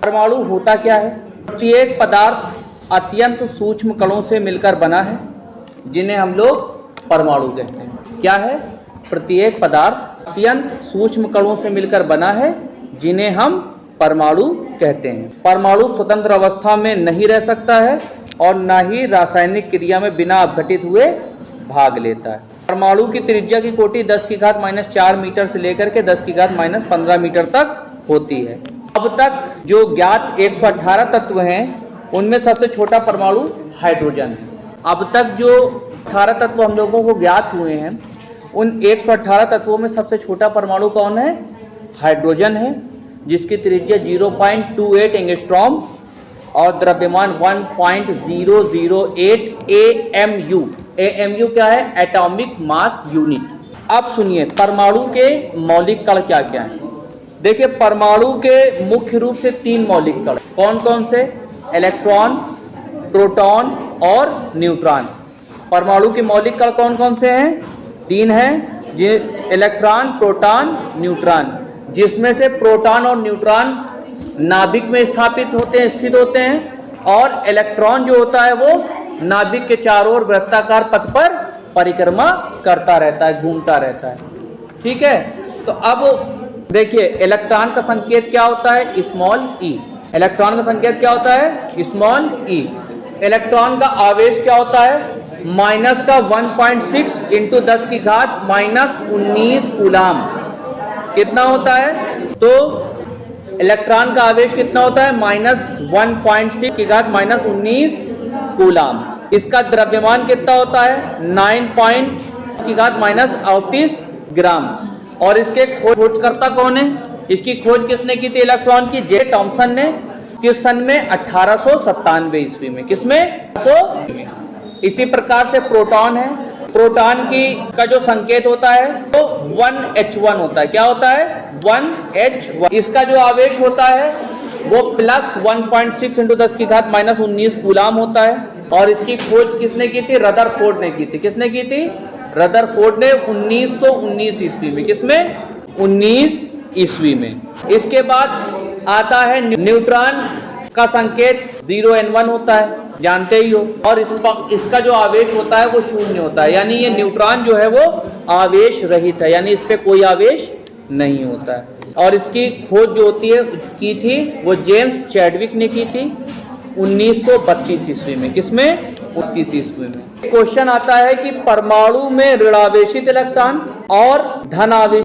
परमाणु होता क्या है? प्रत्येक पदार्थ अत्यंत सूक्ष्म कणों से मिलकर बना है, जिन्हें हम लोग परमाणु कहते हैं। क्या है? प्रत्येक पदार्थ अत्यंत सूक्ष्म कणों से मिलकर बना है, जिन्हें हम परमाणु कहते हैं। परमाणु स्वतंत्र अवस्था में नहीं रह सकता है और न ही रासायनिक क्रिया में बिना अपघटित हुए भाग लेता है। परमाणु की त्रिज्या की कोटि 10⁻⁴ मीटर से लेकर के 10⁻15 मीटर तक होती है। अब तक जो ज्ञात 118 तत्व हैं, उनमें सबसे छोटा परमाणु हाइड्रोजन है। अब तक जो 18 तत्व हम लोगों को ज्ञात हुए हैं, उन 118 तत्वों में सबसे छोटा परमाणु कौन है? हाइड्रोजन है, जिसकी त्रिज्या 0.28 एंगस्ट्रॉम और द्रव्यमान 1.008 AMU। AMU क्या है? Atomic mass unit. अब सुनिए परमाणु के मौलिक कण क्या क्या हैं। देखिए, परमाणु के मुख्य रूप से 3 मौलिक कण कौन कौन से? इलेक्ट्रॉन, प्रोटॉन और न्यूट्रॉन। परमाणु के मौलिक कण कौन कौन से हैं? 3 हैं, इलेक्ट्रॉन, प्रोटॉन, न्यूट्रॉन, जिसमें से प्रोटॉन और न्यूट्रॉन नाभिक में स्थित होते हैं और इलेक्ट्रॉन जो होता है वो नाभिक के चारों ओर वृत्ताकार पथ पर परिक्रमा करता रहता है, घूमता रहता है। ठीक है, तो अब देखिए इलेक्ट्रॉन का संकेत क्या होता है? स्मॉल ई। इलेक्ट्रॉन का संकेत क्या होता है? स्मॉल ई। इलेक्ट्रॉन का आवेश क्या होता है? माइनस का 1.6 × 10⁻⁻19 कूलाम। कितना होता है? तो इलेक्ट्रॉन का आवेश कितना होता है? -1.6 × 10⁻⁻19 कूलाम। इसका द्रव्यमान कितना होता है? 9.38 ग्राम। और इसके खोजकर्ता कौन है? इसकी खोज किसने की थी इलेक्ट्रॉन की? जे थॉमसन ने। किस सन में? 1897 ईस्वी में। किसमें? इसी प्रकार से प्रोटॉन है। प्रोटॉन का जो संकेत होता है तो 1H1 होता है। क्या होता है? 1H1। इसका जो आवेश होता है वो +1.6 × 10⁻⁻19 कूलाम होता है। और इसकी खोज किसने की थी? रदरफोर्ड ने की थी। किसने की थी? रदरफोर्ड ने 1919 ईस्वी में। किसमें? 19 ईस्वी में। इसके बाद आता है न्यूट्रॉन का संकेत 0N1 होता है, जानते ही हो। और इसका जो आवेश होता है वो 0 होता है, यानी ये न्यूट्रॉन जो है वो आवेश रहित है, यानी इस पे कोई आवेश नहीं होता है। और इसकी खोज जो की थी वो जेम्स चैडविक ने की थी 1932 ईस्वी में। किसमें? 32 ईस्वी में। क्वेश्चन आता है कि परमाणु में ऋणावेशित इलेक्ट्रॉन और धनावेशित